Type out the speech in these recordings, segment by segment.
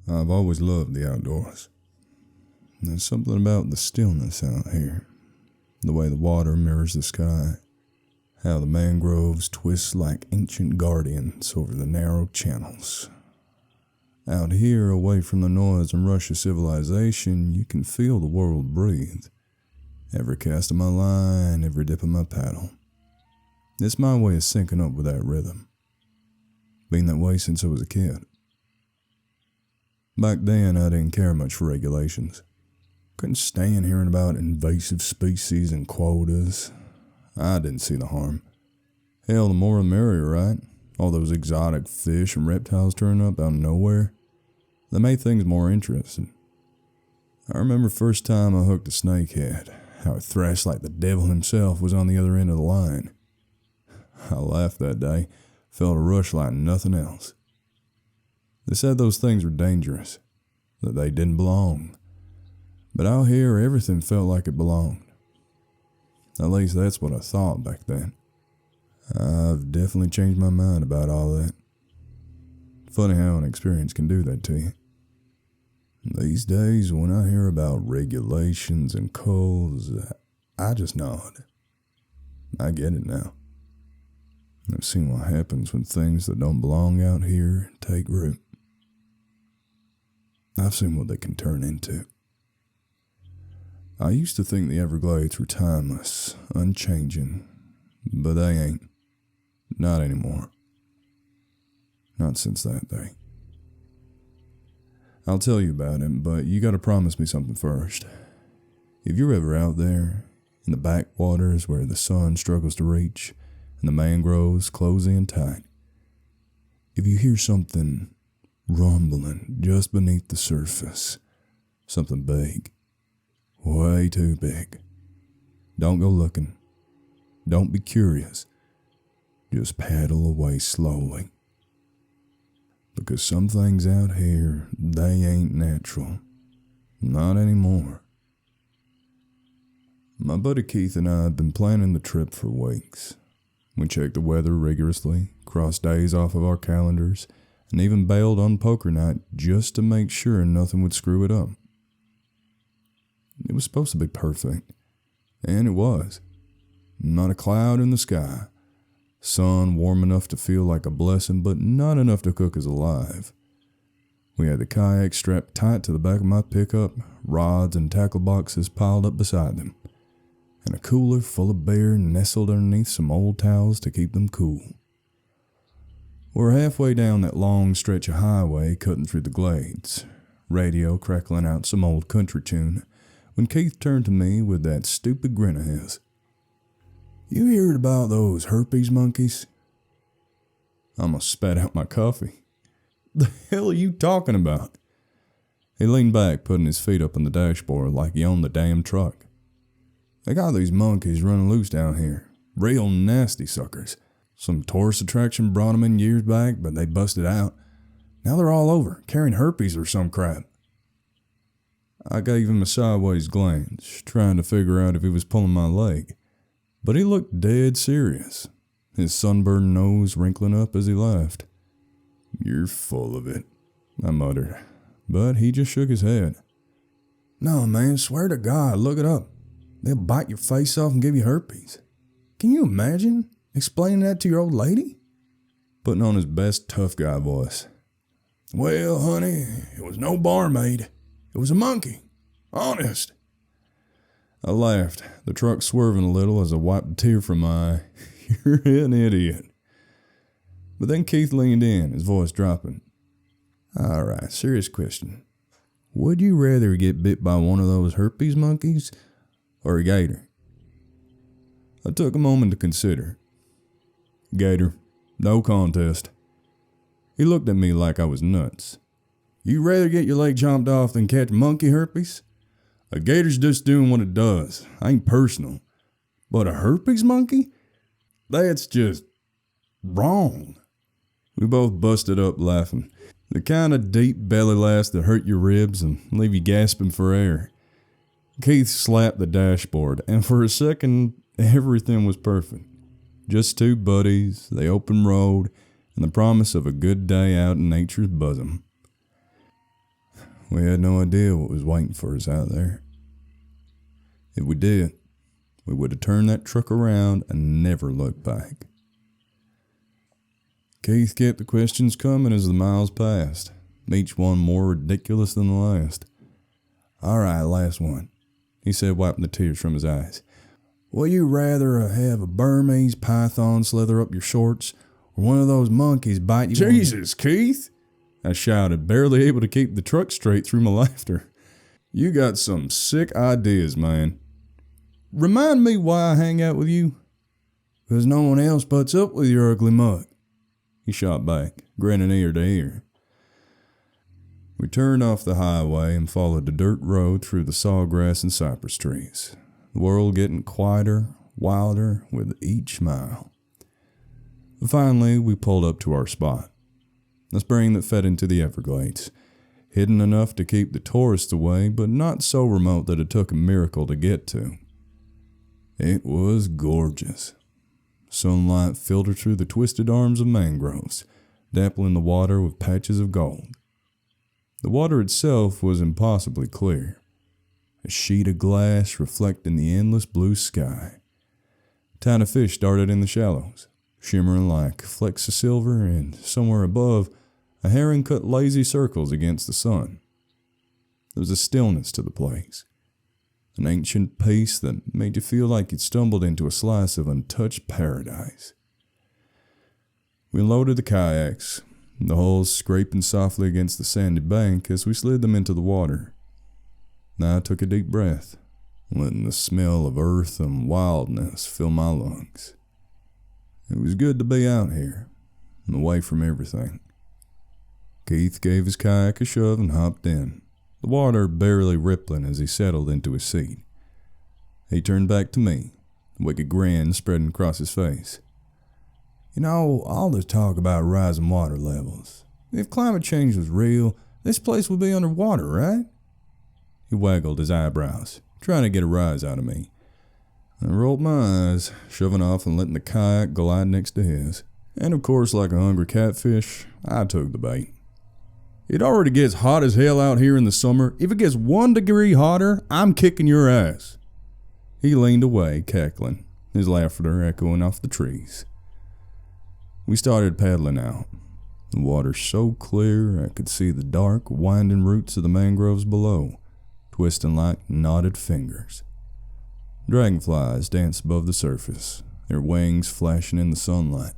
I've always loved the outdoors. There's something about the stillness out here. The way the water mirrors the sky. How the mangroves twist like ancient guardians over the narrow channels. Out here, away from the noise and rush of civilization, you can feel the world breathe. Every cast of my line, every dip of my paddle. It's my way of syncing up with that rhythm. Been that way since I was a kid. Back then, I didn't care much for regulations. Couldn't stand hearing about invasive species and quotas. I didn't see the harm. Hell, the more the merrier, right? All those exotic fish and reptiles turning up out of nowhere. They made things more interesting. I remember first time I hooked a snakehead, how it thrashed like the devil himself was on the other end of the line. I laughed that day, felt a rush like nothing else. They said those things were dangerous, that they didn't belong. But out here, everything felt like it belonged. At least that's what I thought back then. I've definitely changed my mind about all that. Funny how an experience can do that to you. These days, when I hear about regulations and codes, I just nod. I get it now. I've seen what happens when things that don't belong out here take root. I've seen what they can turn into. I used to think the Everglades were timeless, unchanging, but they ain't. Not anymore. Not since that day. I'll tell you about it, but you gotta promise me something first. If you're ever out there, in the backwaters where the sun struggles to reach, and the mangroves close in tight, if you hear something rumbling just beneath the surface, something big, way too big, don't go looking. Don't be curious. Just paddle away slowly. Because some things out here, they ain't natural. Not anymore. My buddy Keith and I have been planning the trip for weeks. We checked the weather rigorously, crossed days off of our calendars, and even bailed on poker night just to make sure nothing would screw it up. It was supposed to be perfect, and it was. Not a cloud in the sky. Sun warm enough to feel like a blessing, but not enough to cook us alive. We had the kayak strapped tight to the back of my pickup, rods and tackle boxes piled up beside them, and a cooler full of beer nestled underneath some old towels to keep them cool. We're halfway down that long stretch of highway cutting through the glades, radio crackling out some old country tune, when Keith turned to me with that stupid grin of his. "You heard about those herpes monkeys?" I almost spat out my coffee. "The hell are you talking about?" He leaned back, putting his feet up on the dashboard like he owned the damn truck. "They got these monkeys running loose down here. Real nasty suckers. Some tourist attraction brought them in years back, but they busted out. Now they're all over, carrying herpes or some crap." I gave him a sideways glance, trying to figure out if he was pulling my leg. But he looked dead serious, his sunburned nose wrinkling up as he laughed. "You're full of it," I muttered, but he just shook his head. "No, man, swear to God, look it up. They'll bite your face off and give you herpes. Can you imagine explaining that to your old lady?" Putting on his best tough guy voice. "Well, honey, it was no barmaid. It was a monkey. Honest." I laughed, the truck swerving a little as I wiped a tear from my eye. "You're an idiot." But then Keith leaned in, his voice dropping. "All right, serious question. Would you rather get bit by one of those herpes monkeys or a gator?" I took a moment to consider. "Gator. No contest." He looked at me like I was nuts. "You'd rather get your leg chomped off than catch monkey herpes? A gator's just doing what it does. Ain't personal. But a herpes monkey? That's just wrong." We both busted up laughing. The kind of deep belly laughs that hurt your ribs and leave you gasping for air. Keith slapped the dashboard, and for a second, everything was perfect. Just two buddies, the open road, and the promise of a good day out in nature's bosom. We had no idea what was waiting for us out there. If we did, we would have turned that truck around and never looked back. Keith kept the questions coming as the miles passed, each one more ridiculous than the last. "All right, last one," he said, wiping the tears from his eyes. "Will you rather have a Burmese python slither up your shorts or one of those monkeys bite you?" "Jesus, Keith!" I shouted, barely able to keep the truck straight through my laughter. "You got some sick ideas, man. Remind me why I hang out with you." "'Cause no one else puts up with your ugly muck," he shot back, grinning ear to ear. We turned off the highway and followed the dirt road through the sawgrass and cypress trees, the world getting quieter, wilder with each mile. Finally, we pulled up to our spot, a spring that fed into the Everglades, hidden enough to keep the tourists away, but not so remote that it took a miracle to get to. It was gorgeous. Sunlight filtered through the twisted arms of mangroves, dappling the water with patches of gold. The water itself was impossibly clear, a sheet of glass reflecting the endless blue sky. Tiny fish darted in the shallows, shimmering like flecks of silver, and somewhere above, a heron cut lazy circles against the sun. There was a stillness to the place, an ancient peace that made you feel like you'd stumbled into a slice of untouched paradise. We loaded the kayaks, the hulls scraping softly against the sandy bank as we slid them into the water. I took a deep breath, letting the smell of earth and wildness fill my lungs. It was good to be out here, away from everything. Keith gave his kayak a shove and hopped in, the water barely rippling as he settled into his seat. He turned back to me, a wicked grin spreading across his face. "You know, all this talk about rising water levels. If climate change was real, this place would be underwater, right?" He waggled his eyebrows, trying to get a rise out of me. I rolled my eyes, shoving off and letting the kayak glide next to his. And of course, like a hungry catfish, I took the bait. "It already gets hot as hell out here in the summer. If it gets 1 degree hotter, I'm kicking your ass." He leaned away, cackling, his laughter echoing off the trees. We started paddling out, the water so clear I could see the dark, winding roots of the mangroves below, twisting like knotted fingers. Dragonflies danced above the surface, their wings flashing in the sunlight.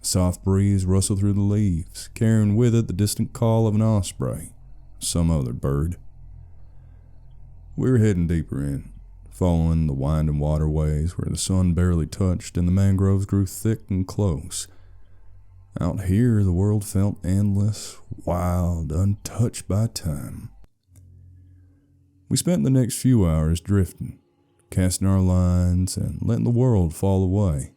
A soft breeze rustled through the leaves, carrying with it the distant call of an osprey, some other bird. We were heading deeper in, following the winding waterways where the sun barely touched and the mangroves grew thick and close. Out here, the world felt endless, wild, untouched by time. We spent the next few hours drifting, casting our lines and letting the world fall away.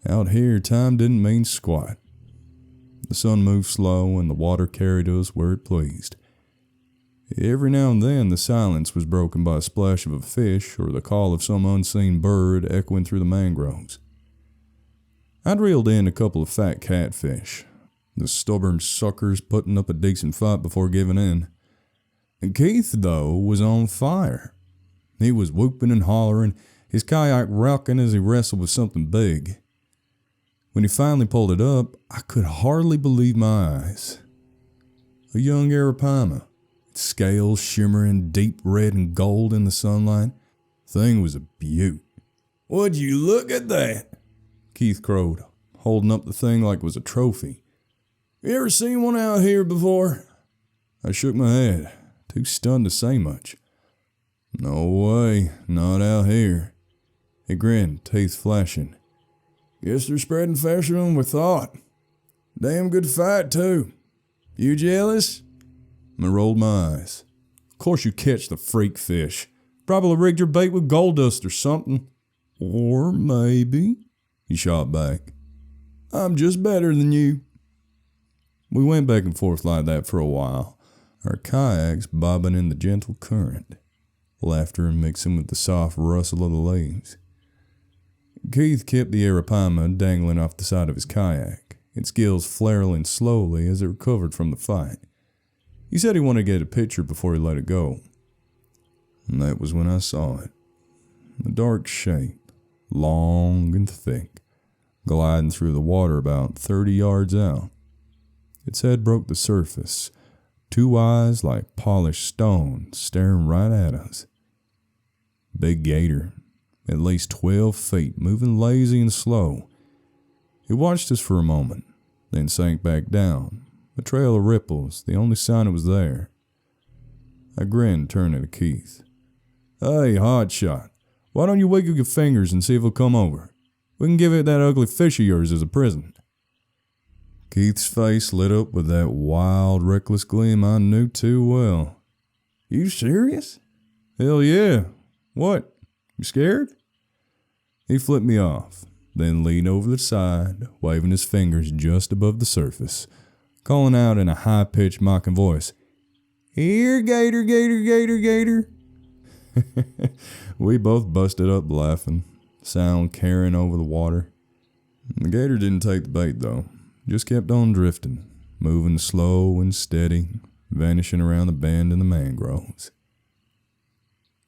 Out here, time didn't mean squat. The sun moved slow and the water carried us where it pleased. Every now and then, the silence was broken by a splash of a fish or the call of some unseen bird echoing through the mangroves. I'd reeled in a couple of fat catfish, the stubborn suckers putting up a decent fight before giving in. And Keith, though, was on fire. He was whooping and hollering, his kayak rocking as he wrestled with something big. When he finally pulled it up, I could hardly believe my eyes. A young arapaima, its scales shimmering deep red and gold in the sunlight. Thing was a beaut. "Would you look at that?" Keith crowed, holding up the thing like it was a trophy. "You ever seen one out here before?" I shook my head, too stunned to say much. "No way, not out here." He grinned, teeth flashing. "Guess they're spreading faster than we thought. Damn good fight, too. You jealous?" I rolled my eyes. "Of course you catch the freak fish. Probably rigged your bait with gold dust or something." "Or maybe," he shot back, "I'm just better than you." We went back and forth like that for a while, our kayaks bobbing in the gentle current, laughter mixing with the soft rustle of the leaves. Keith kept the arapaima dangling off the side of his kayak, its gills flailing slowly as it recovered from the fight. He said he wanted to get a picture before he let it go. And that was when I saw it. A dark shape, long and thick, gliding through the water about 30 yards out. Its head broke the surface, 2 eyes like polished stone staring right at us. Big gator, at least 12 feet, moving lazy and slow. It watched us for a moment, then sank back down, a trail of ripples, the only sign it was there. I grinned, turning to Keith. Hey, hotshot, why don't you wiggle your fingers and see if he'll come over? We can give it that ugly fish of yours as a present. Keith's face lit up with that wild, reckless gleam I knew too well. You serious? Hell yeah. What? You scared? He flipped me off, then leaned over the side, waving his fingers just above the surface, calling out in a high-pitched mocking voice, Here, gator, gator, gator, gator. We both busted up laughing, sound carrying over the water. The gator didn't take the bait though, just kept on drifting, moving slow and steady, vanishing around the bend in the mangroves.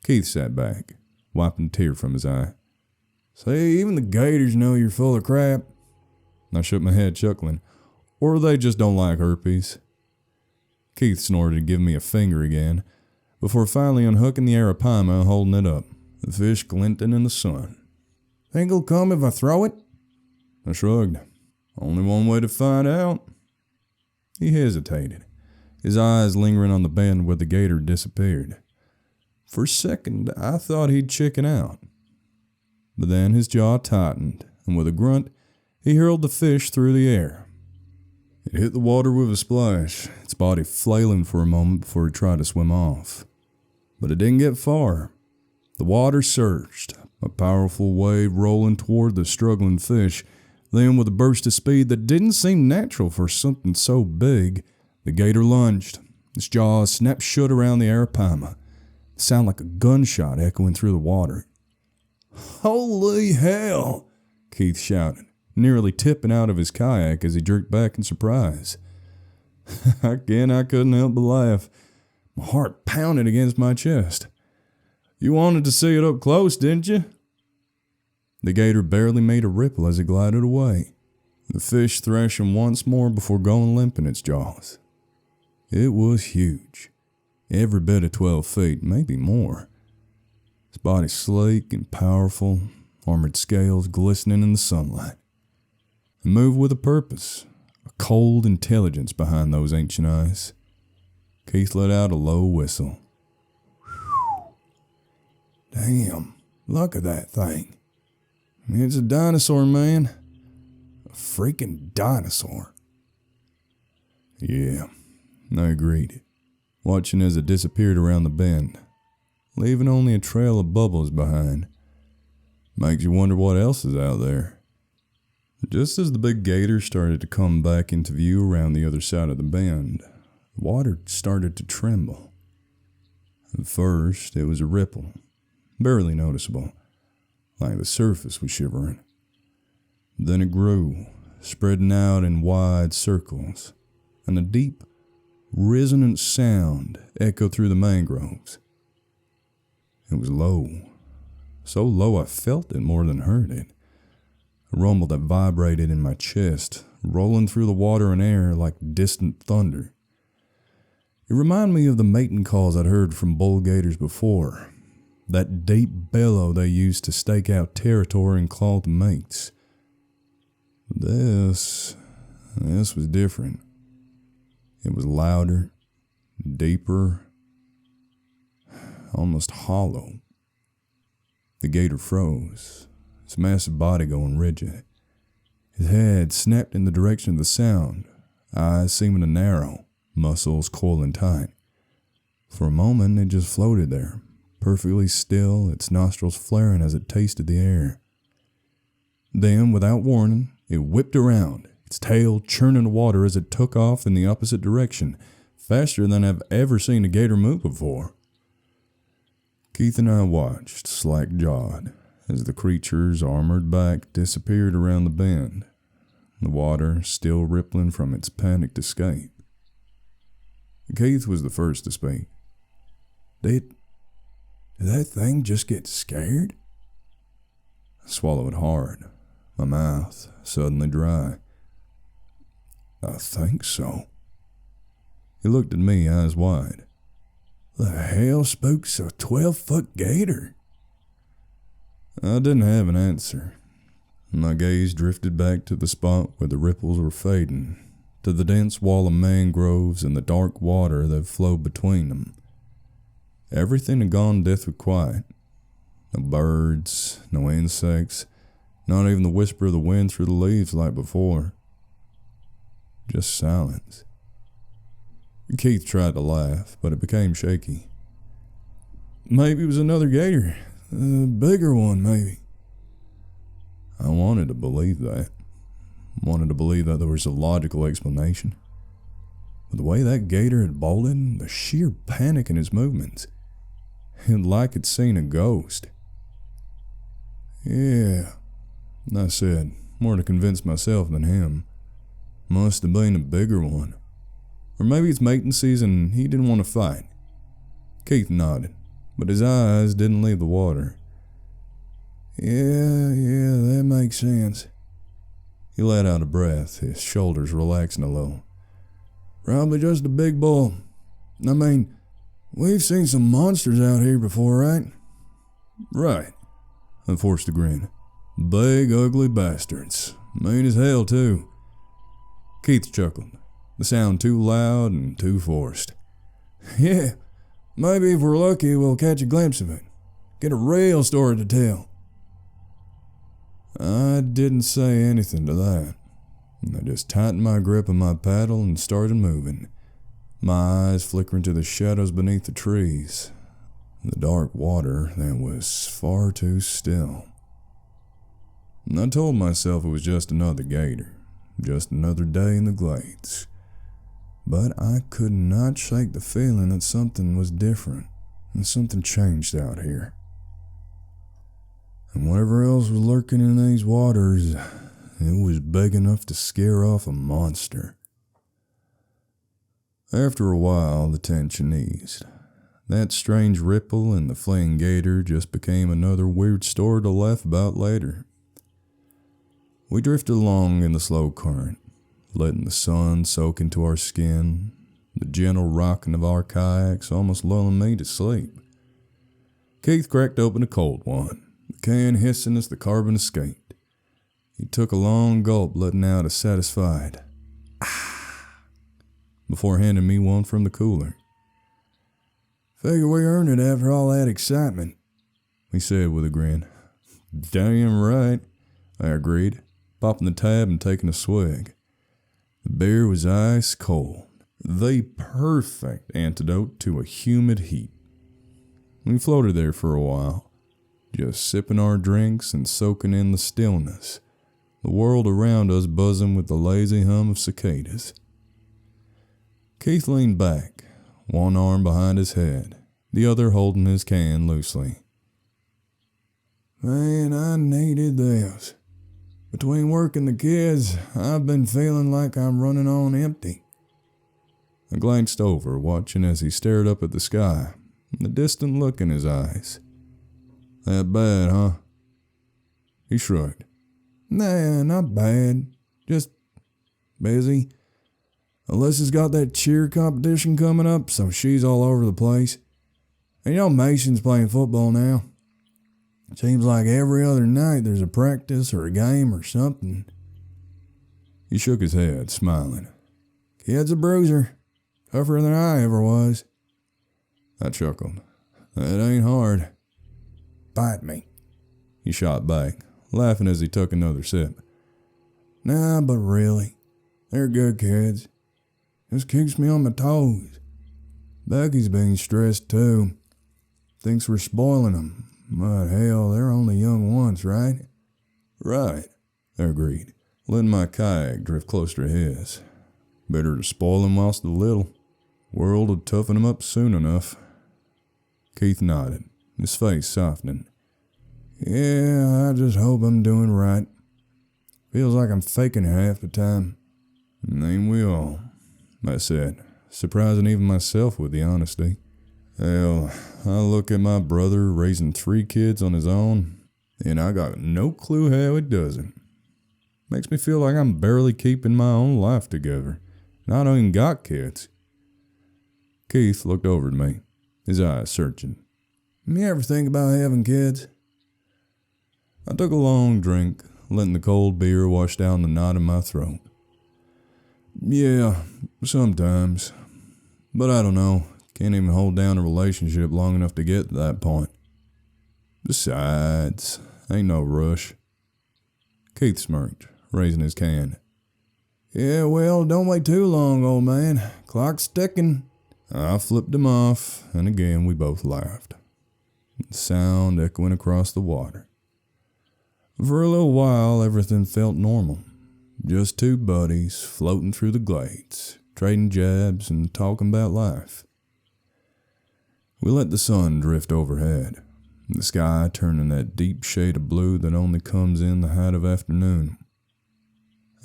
Keith sat back, wiping a tear from his eye. See, even the gators know you're full of crap. I shook my head, chuckling. Or they just don't like herpes. Keith snorted and gave me a finger again, before finally unhooking the arapaima and holding it up, the fish glinting in the sun. Think he'll come if I throw it? I shrugged. Only one way to find out. He hesitated, his eyes lingering on the bend where the gator disappeared. For a second, I thought he'd chicken out. But then his jaw tightened, and with a grunt, he hurled the fish through the air. It hit the water with a splash, its body flailing for a moment before it tried to swim off. But it didn't get far. The water surged, a powerful wave rolling toward the struggling fish. Then, with a burst of speed that didn't seem natural for something so big, the gator lunged. Its jaws snapped shut around the arapaima. It sounded like a gunshot echoing through the water. Holy hell! Keith shouted, nearly tipping out of his kayak as he jerked back in surprise. Again, I couldn't help but laugh. My heart pounded against my chest. You wanted to see it up close, didn't you? The gator barely made a ripple as it glided away, the fish thrashing once more before going limp in its jaws. It was huge, every bit of 12 feet, maybe more. Its body sleek and powerful, armored scales glistening in the sunlight. It moved with a purpose, a cold intelligence behind those ancient eyes. Keith let out a low whistle. Whew. Damn, look at that thing. It's a dinosaur, man. A freaking dinosaur. Yeah, I agreed, watching as it disappeared around the bend, leaving only a trail of bubbles behind. Makes you wonder what else is out there. Just as the big gator started to come back into view around the other side of the bend, the water started to tremble. At first, it was a ripple, barely noticeable, like the surface was shivering. Then it grew, spreading out in wide circles, and a deep, resonant sound echoed through the mangroves. It was low, so low I felt it more than heard it. A rumble that vibrated in my chest, rolling through the water and air like distant thunder. It reminded me of the mating calls I'd heard from bull gators before, that deep bellow they used to stake out territory and claw the mates. This was different. It was louder, deeper, almost hollow. The gator froze, its massive body going rigid. His head snapped in the direction of the sound, eyes seeming to narrow, muscles coiling tight. For a moment, it just floated there, perfectly still, its nostrils flaring as it tasted the air. Then, without warning, it whipped around, its tail churning the water as it took off in the opposite direction, faster than I've ever seen a gator move before. Keith and I watched, slack-jawed, as the creature's armored back disappeared around the bend, the water still rippling from its panicked escape. Keith was the first to speak. Did that thing just get scared? I swallowed hard, my mouth suddenly dry. I think so. He looked at me, eyes wide. The hell spooks a 12-foot gator? I didn't have an answer. My gaze drifted back to the spot where the ripples were fading, to the dense wall of mangroves and the dark water that flowed between them. Everything had gone deathly quiet. No birds, no insects, not even the whisper of the wind through the leaves like before. Just silence. Keith tried to laugh, but it became shaky. Maybe it was another gator. A bigger one, maybe. I wanted to believe that. Wanted to believe that there was a logical explanation. But the way that gator had bolted, the sheer panic in his movements, it like it'd seen a ghost. Yeah, I said, more to convince myself than him. Must have been a bigger one. Or maybe it's mating season, he didn't want to fight. Keith nodded, but his eyes didn't leave the water. Yeah, that makes sense. He let out a breath, his shoulders relaxing a little. Probably just a big bull. I mean, we've seen some monsters out here before, right? Right. I forced a grin. Big, ugly bastards. Mean as hell, too. Keith chuckled, the sound too loud and too forced. Yeah, maybe if we're lucky we'll catch a glimpse of it. Get a real story to tell. I didn't say anything to that. I just tightened my grip on my paddle and started moving, my eyes flickering to the shadows beneath the trees, the dark water that was far too still. And I told myself it was just another gator, just another day in the glades. But I could not shake the feeling that something was different, and something changed out here. And whatever else was lurking in these waters, it was big enough to scare off a monster. After a while, the tension eased. That strange ripple and the fleeing gator just became another weird story to laugh about later. We drifted along in the slow current, letting the sun soak into our skin, the gentle rocking of our kayaks almost lulling me to sleep. Keith cracked open a cold one, the can hissing as the carbon escaped. He took a long gulp, letting out a satisfied "ah" before handing me one from the cooler. Figure we earned it after all that excitement, he said with a grin. Damn right, I agreed, popping the tab and taking a swig. The beer was ice cold, the perfect antidote to a humid heat. We floated there for a while, just sipping our drinks and soaking in the stillness, the world around us buzzing with the lazy hum of cicadas. Keith leaned back, one arm behind his head, the other holding his can loosely. Man, I needed this. Between work and the kids, I've been feeling like I'm running on empty. I glanced over, watching as he stared up at the sky, the distant look in his eyes. That bad, huh? He shrugged. Nah, not bad. Just busy. Alyssa's got that cheer competition coming up, so she's all over the place. And Mason's playing football now. Seems like every other night there's a practice or a game or something. He shook his head, smiling. Kid's a bruiser. Tougher than I ever was. I chuckled. That ain't hard. Bite me, he shot back, laughing as he took another sip. Nah, but really, they're good kids. Just keeps me on my toes. Becky's being stressed too. Thinks we're spoiling them. But hell, they're only young once, right? Right, I agreed, letting my kayak drift closer to his. Better to spoil him whilst they're little. World would toughen him up soon enough. Keith nodded, his face softening. Yeah, I just hope I'm doing right. Feels like I'm faking it half the time. Ain't we all? I said, surprising even myself with the honesty. Hell, I look at my brother raising 3 kids on his own, and I got no clue how he does it. Makes me feel like I'm barely keeping my own life together, and I don't even got kids. Keith looked over at me, his eyes searching. You ever think about having kids? I took a long drink, letting the cold beer wash down the knot in my throat. Yeah, sometimes. But I don't know. Can't even hold down a relationship long enough to get to that point. Besides, ain't no rush. Keith smirked, raising his can. Yeah, well, don't wait too long, old man. Clock's ticking. I flipped him off, and again we both laughed. The sound echoing across the water. For a little while, everything felt normal. Just 2 buddies floating through the glades, trading jabs and talking about life. We let the sun drift overhead, the sky turning that deep shade of blue that only comes in the height of afternoon.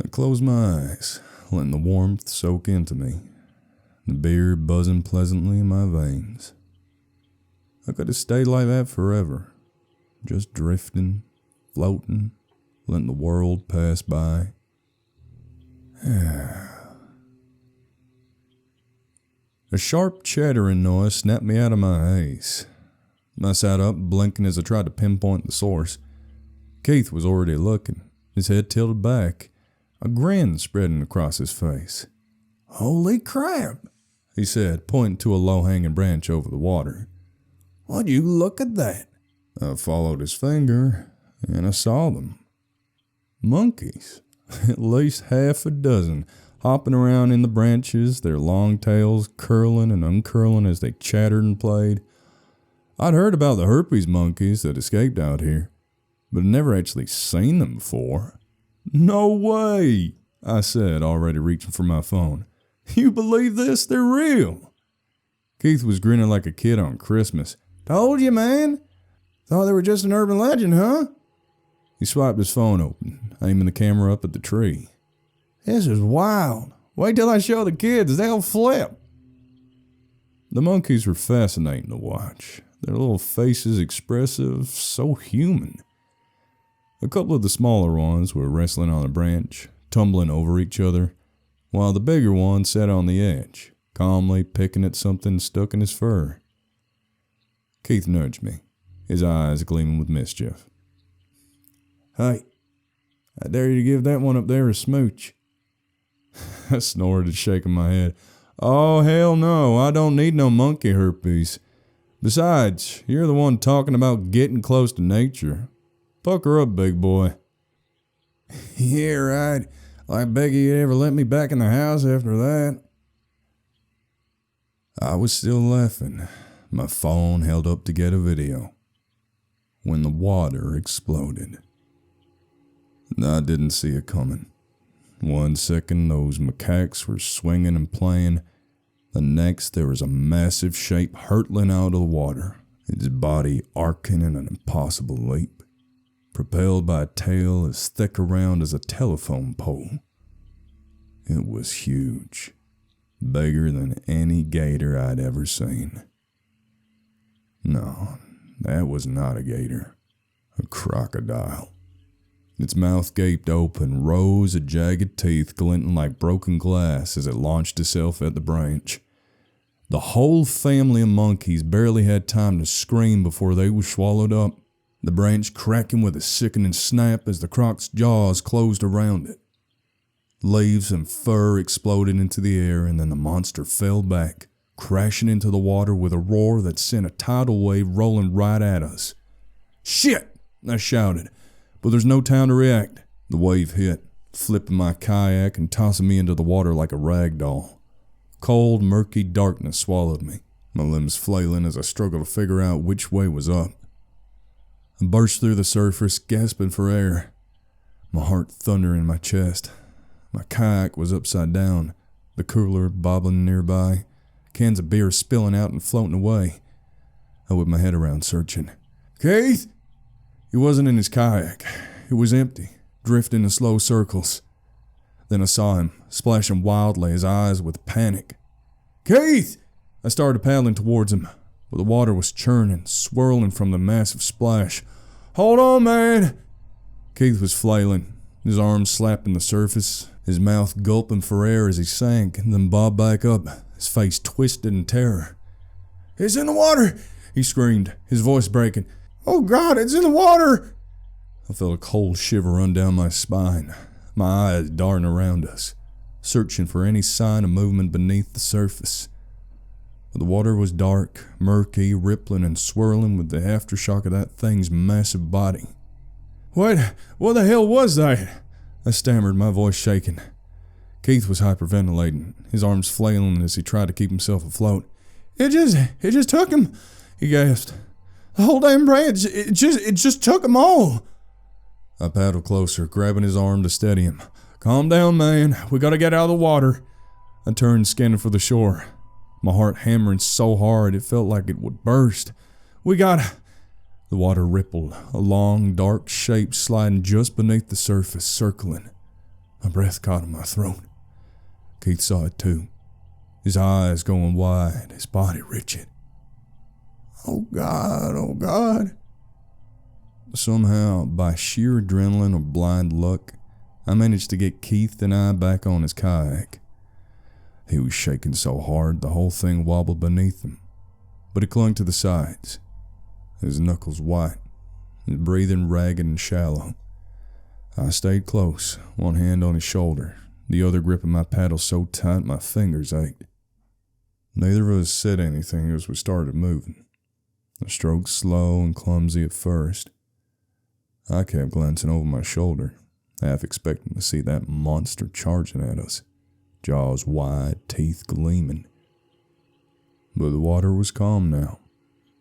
I closed my eyes, letting the warmth soak into me, the beer buzzing pleasantly in my veins. I could have stayed like that forever, just drifting, floating, letting the world pass by. A sharp chattering noise snapped me out of my haze. I sat up, blinking as I tried to pinpoint the source. Keith was already looking, his head tilted back, a grin spreading across his face. Holy crap, he said, pointing to a low-hanging branch over the water. Would you look at that? I followed his finger, and I saw them. Monkeys, at least half a dozen, hopping around in the branches, their long tails curling and uncurling as they chattered and played. I'd heard about the herpes monkeys that escaped out here, but I'd never actually seen them before. No way, I said, already reaching for my phone. You believe this? They're real. Keith was grinning like a kid on Christmas. Told you, man. Thought they were just an urban legend, huh? He swiped his phone open, aiming the camera up at the tree. This is wild. Wait till I show the kids. They'll flip. The monkeys were fascinating to watch. Their little faces expressive, so human. A couple of the smaller ones were wrestling on a branch, tumbling over each other, while the bigger one sat on the edge, calmly picking at something stuck in his fur. Keith nudged me, his eyes gleaming with mischief. Hey, I dare you to give that one up there a smooch. I snorted, shaking my head. Oh, hell no, I don't need no monkey herpes. Besides, you're the one talking about getting close to nature. Pucker up, big boy. Yeah, right. I beg you'd ever let me back in the house after that. I was still laughing, my phone held up to get a video, when the water exploded. I didn't see it coming. 1 second, those macaques were swinging and playing. The next, there was a massive shape hurtling out of the water, its body arcing in an impossible leap, propelled by a tail as thick around as a telephone pole. It was huge, bigger than any gator I'd ever seen. No, that was not a gator, a crocodile. Its mouth gaped open, rows of jagged teeth glinting like broken glass as it launched itself at the branch. The whole family of monkeys barely had time to scream before they were swallowed up, the branch cracking with a sickening snap as the croc's jaws closed around it. Leaves and fur exploded into the air, and then the monster fell back, crashing into the water with a roar that sent a tidal wave rolling right at us. Shit! I shouted, but there's no time to react. The wave hit, flipping my kayak and tossing me into the water like a rag doll. Cold, murky darkness swallowed me, my limbs flailing as I struggled to figure out which way was up. I burst through the surface, gasping for air, my heart thundering in my chest. My kayak was upside down, the cooler bobbling nearby, cans of beer spilling out and floating away. I whipped my head around, searching. Keith? He wasn't in his kayak. It was empty, drifting in slow circles. Then I saw him, splashing wildly, his eyes with panic. Keith! I started paddling towards him, but the water was churning, swirling from the massive splash. Hold on, man! Keith was flailing, his arms slapping the surface, his mouth gulping for air as he sank, and then bobbed back up, his face twisted in terror. It's in the water! He screamed, his voice breaking. Oh God, it's in the water! I felt a cold shiver run down my spine, my eyes darting around us, searching for any sign of movement beneath the surface. But the water was dark, murky, rippling and swirling with the aftershock of that thing's massive body. What the hell was that? I stammered, my voice shaking. Keith was hyperventilating, his arms flailing as he tried to keep himself afloat. It just took him, he gasped. The whole damn branch, it just took him all. I paddled closer, grabbing his arm to steady him. Calm down, man. We gotta get out of the water. I turned, scanning for the shore, my heart hammering so hard it felt like it would burst. We gotta... The water rippled, a long, dark shape sliding just beneath the surface, circling. My breath caught in my throat. Keith saw it too, his eyes going wide, his body rigid. Oh God, oh God. Somehow, by sheer adrenaline or blind luck, I managed to get Keith and I back on his kayak. He was shaking so hard the whole thing wobbled beneath him, but he clung to the sides, his knuckles white, his breathing ragged and shallow. I stayed close, one hand on his shoulder, the other gripping my paddle so tight my fingers ached. Neither of us said anything as we started moving, the strokes slow and clumsy at first. I kept glancing over my shoulder, half expecting to see that monster charging at us, jaws wide, teeth gleaming. But the water was calm now,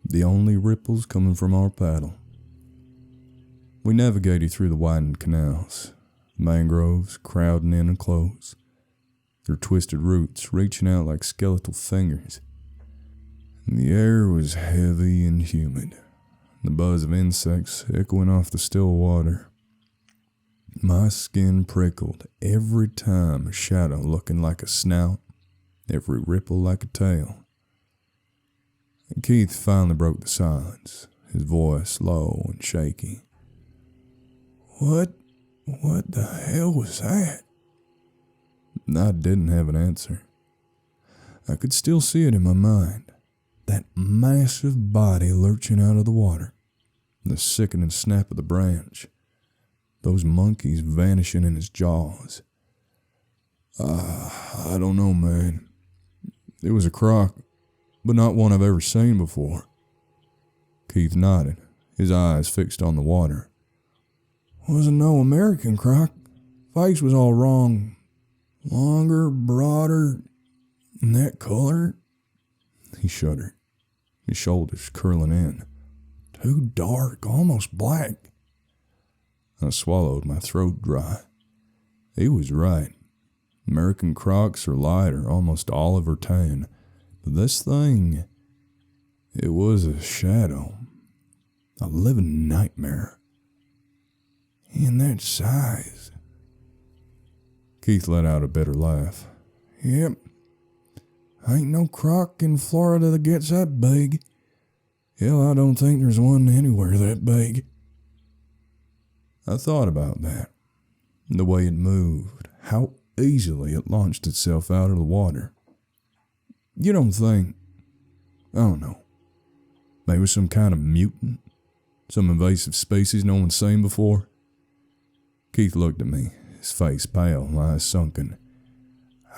the only ripples coming from our paddle. We navigated through the widened canals, mangroves crowding in and close, their twisted roots reaching out like skeletal fingers. And the air was heavy and humid, the buzz of insects echoing off the still water. My skin prickled every time a shadow looking like a snout, every ripple like a tail. And Keith finally broke the silence, his voice low and shaky. What the hell was that? I didn't have an answer. I could still see it in my mind, that massive body lurching out of the water, the sickening snap of the branch, those monkeys vanishing in his jaws. I don't know, man. It was a croc, but not one I've ever seen before. Keith nodded, his eyes fixed on the water. Wasn't no American croc. Face was all wrong. Longer, broader, and that color. He shuddered, his shoulders curling in. Too dark, almost black. I swallowed, my throat dry. He was right. American crocs are lighter, almost olive or tan. But this thing, it was a shadow. A living nightmare. And that size. Keith let out a bitter laugh. Yep. Ain't no croc in Florida that gets that big. Hell, I don't think there's one anywhere that big. I thought about that. The way it moved. How easily it launched itself out of the water. You don't think, I don't know, maybe some kind of mutant? Some invasive species no one's seen before? Keith looked at me, his face pale, eyes sunken.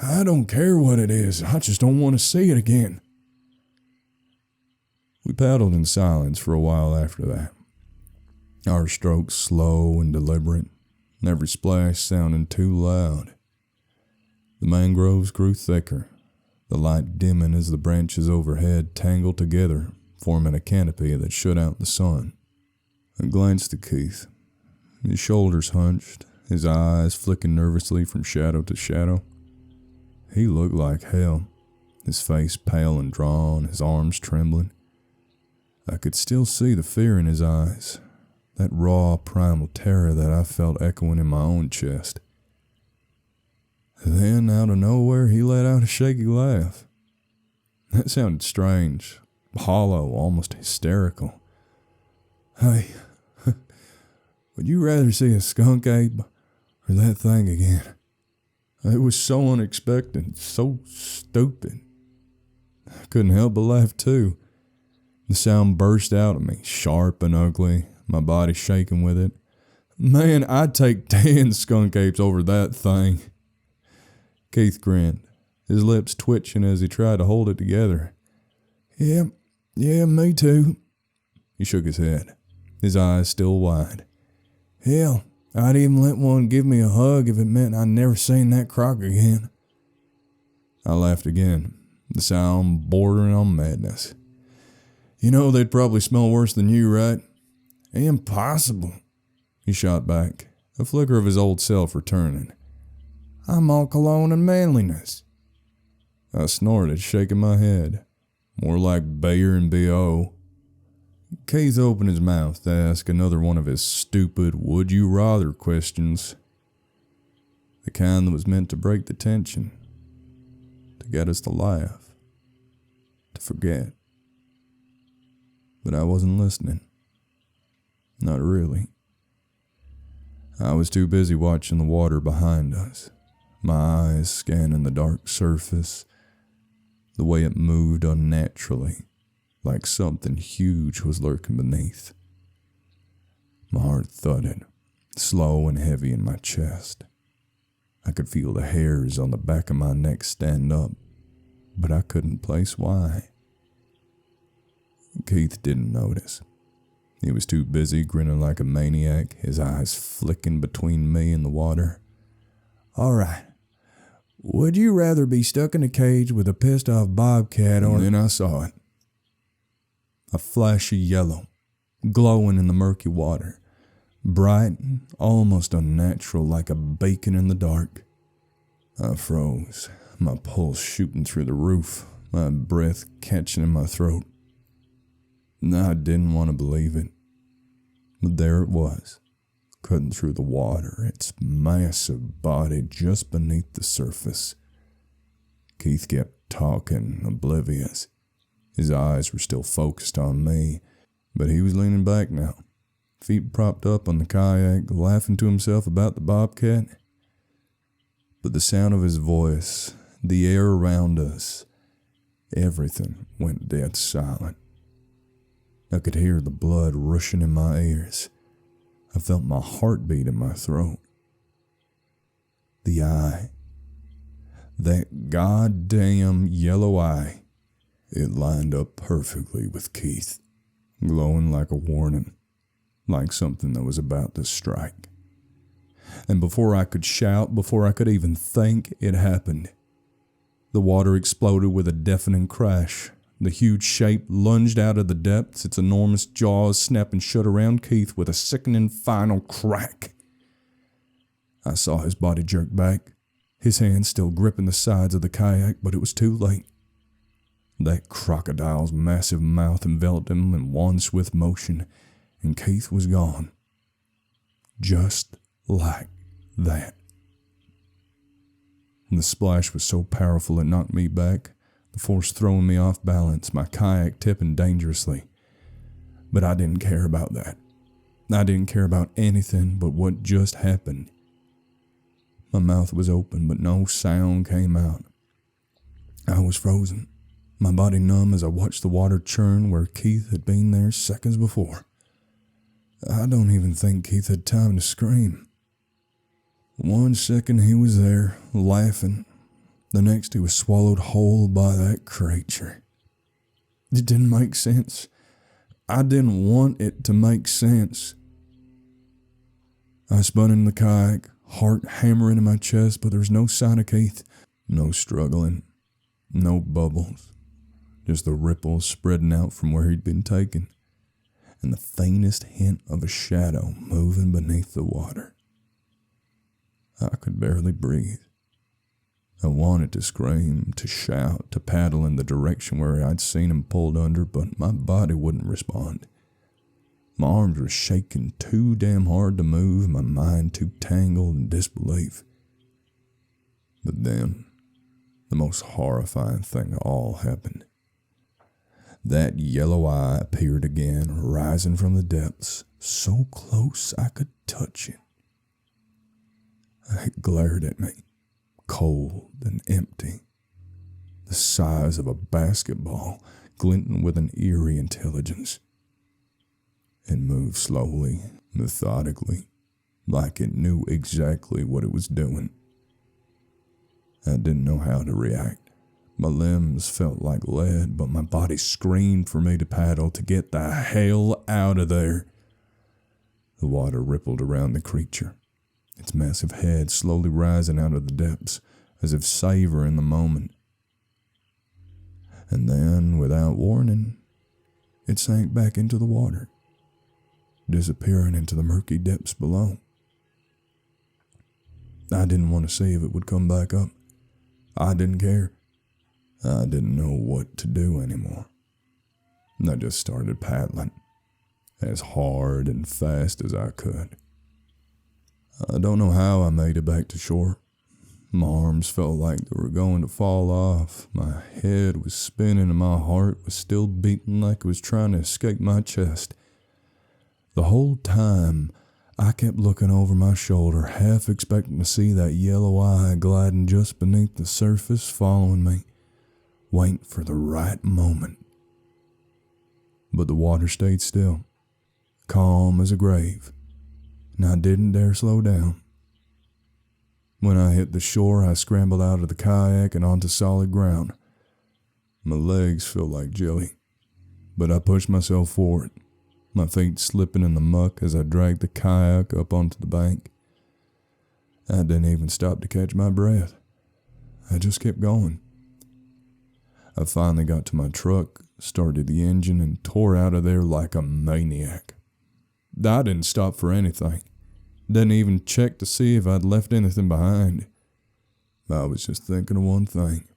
I don't care what it is, I just don't want to see it again. We paddled in silence for a while after that, our strokes slow and deliberate, every splash sounding too loud. The mangroves grew thicker, the light dimming as the branches overhead tangled together, forming a canopy that shut out the sun. I glanced at Keith, his shoulders hunched, his eyes flicking nervously from shadow to shadow. He looked like hell, his face pale and drawn, his arms trembling. I could still see the fear in his eyes, that raw, primal terror that I felt echoing in my own chest. Then, out of nowhere, he let out a shaky laugh. That sounded strange, hollow, almost hysterical. Hey, would you rather see a skunk ape or that thing again? It was so unexpected, so stupid. I couldn't help but laugh too. The sound burst out of me, sharp and ugly, my body shaking with it. Man, I'd take 10 skunk apes over that thing. Keith grinned, his lips twitching as he tried to hold it together. Yeah, me too. He shook his head, his eyes still wide. Hell, I'd even let one give me a hug if it meant I'd never seen that croc again. I laughed again, the sound bordering on madness. You know they'd probably smell worse than you, right? Impossible, he shot back, a flicker of his old self returning. I'm all cologne and manliness. I snorted, shaking my head. More like Bayer and B.O. Keith opened his mouth to ask another one of his stupid would-you-rather questions. The kind that was meant to break the tension. To get us to laugh. To forget. But I wasn't listening. Not really. I was too busy watching the water behind us, my eyes scanning the dark surface, the way it moved unnaturally, like something huge was lurking beneath. My heart thudded, slow and heavy in my chest. I could feel the hairs on the back of my neck stand up, but I couldn't place why. Keith didn't notice. He was too busy grinning like a maniac, his eyes flicking between me and the water. All right. Would you rather be stuck in a cage with a pissed off bobcat or... And then I saw it. A flashy yellow, glowing in the murky water. Bright, almost unnatural, like a beacon in the dark. I froze, my pulse shooting through the roof, my breath catching in my throat. I didn't want to believe it. But there it was, cutting through the water, its massive body just beneath the surface. Keith kept talking, oblivious. His eyes were still focused on me, but he was leaning back now, feet propped up on the kayak, laughing to himself about the bobcat. But the sound of his voice, the air around us, everything went dead silent. I could hear the blood rushing in my ears. I felt my heartbeat in my throat. The eye. That goddamn yellow eye. It lined up perfectly with Keith, glowing like a warning, like something that was about to strike. And before I could shout, before I could even think, it happened. The water exploded with a deafening crash. The huge shape lunged out of the depths, its enormous jaws snapping shut around Keith with a sickening final crack. I saw his body jerk back, his hands still gripping the sides of the kayak, but it was too late. That crocodile's massive mouth enveloped him in one swift motion, and Keith was gone. Just like that. And the splash was so powerful it knocked me back, the force throwing me off balance, my kayak tipping dangerously. But I didn't care about that. I didn't care about anything but what just happened. My mouth was open, but no sound came out. I was frozen, my body numb as I watched the water churn where Keith had been there seconds before. I don't even think Keith had time to scream. 1 second he was there, laughing. The next he was swallowed whole by that creature. It didn't make sense. I didn't want it to make sense. I spun in the kayak, heart hammering in my chest, but there was no sign of Keith. No struggling. No bubbles. Just the ripples spreading out from where he'd been taken. And the faintest hint of a shadow moving beneath the water. I could barely breathe. I wanted to scream, to shout, to paddle in the direction where I'd seen him pulled under, but my body wouldn't respond. My arms were shaking too damn hard to move, my mind too tangled in disbelief. But then, the most horrifying thing of all happened. That yellow eye appeared again, rising from the depths, so close I could touch it. It glared at me, cold and empty, the size of a basketball, glinting with an eerie intelligence. It moved slowly, methodically, like it knew exactly what it was doing. I didn't know how to react. My limbs felt like lead, but my body screamed for me to paddle to get the hell out of there. The water rippled around the creature, its massive head slowly rising out of the depths, as if savoring the moment. And then, without warning, it sank back into the water, disappearing into the murky depths below. I didn't want to see if it would come back up. I didn't care. I didn't know what to do anymore. I just started paddling, as hard and fast as I could. I don't know how I made it back to shore. My arms felt like they were going to fall off. My head was spinning and my heart was still beating like it was trying to escape my chest. The whole time, I kept looking over my shoulder, half expecting to see that yellow eye gliding just beneath the surface, following me, waiting for the right moment. But the water stayed still, calm as a grave, and I didn't dare slow down. When I hit the shore, I scrambled out of the kayak and onto solid ground. My legs felt like jelly, but I pushed myself forward, my feet slipping in the muck as I dragged the kayak up onto the bank. I didn't even stop to catch my breath. I just kept going. I finally got to my truck, started the engine, and tore out of there like a maniac. I didn't stop for anything. Didn't even check to see if I'd left anything behind. I was just thinking of one thing: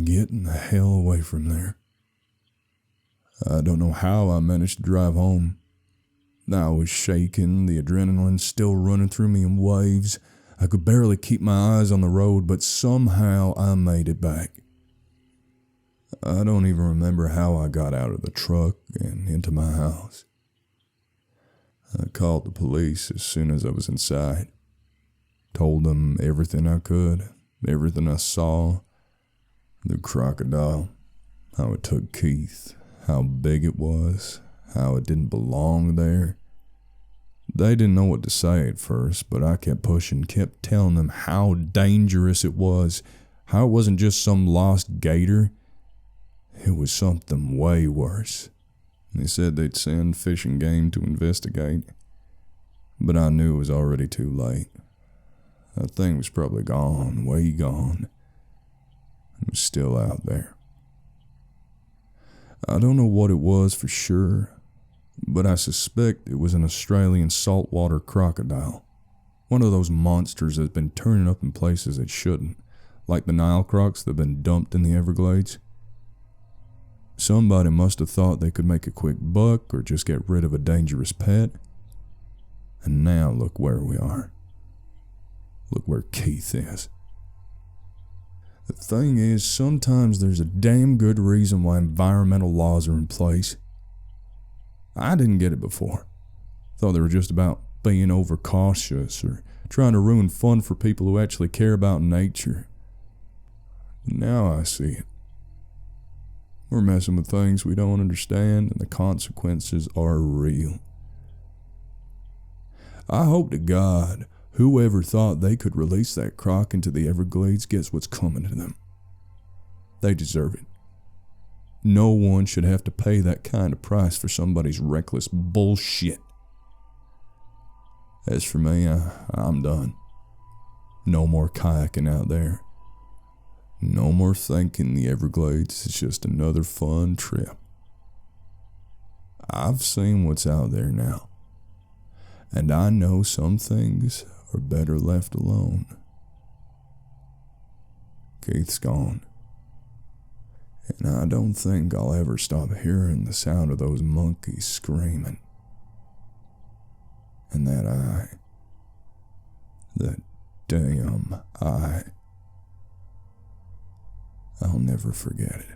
getting the hell away from there. I don't know how I managed to drive home. I was shaking, the adrenaline still running through me in waves. I could barely keep my eyes on the road, but somehow I made it back. I don't even remember how I got out of the truck and into my house. I called the police as soon as I was inside. Told them everything I could, everything I saw. The crocodile, how it took Keith, how big it was, how it didn't belong there. They didn't know what to say at first, but I kept pushing, kept telling them how dangerous it was, how it wasn't just some lost gator. It was something way worse. They said they'd send Fish and Game to investigate, but I knew it was already too late. That thing was probably gone, way gone. It was still out there. I don't know what it was for sure, but I suspect it was an Australian saltwater crocodile. One of those monsters that's been turning up in places it shouldn't, like the Nile crocs that have been dumped in the Everglades. Somebody must have thought they could make a quick buck or just get rid of a dangerous pet. And now look where we are. Look where Keith is. The thing is, sometimes there's a damn good reason why environmental laws are in place. I didn't get it before. Thought they were just about being overcautious or trying to ruin fun for people who actually care about nature. But now I see it. We're messing with things we don't understand, and the consequences are real. I hope to God whoever thought they could release that croc into the Everglades gets what's coming to them. They deserve it. No one should have to pay that kind of price for somebody's reckless bullshit. As for me, I'm done. No more kayaking out there. No more thinking the Everglades is just another fun trip. I've seen what's out there now, and I know some things are better left alone. Keith's gone, and I don't think I'll ever stop hearing the sound of those monkeys screaming. And that eye, that damn eye, I'll never forget it.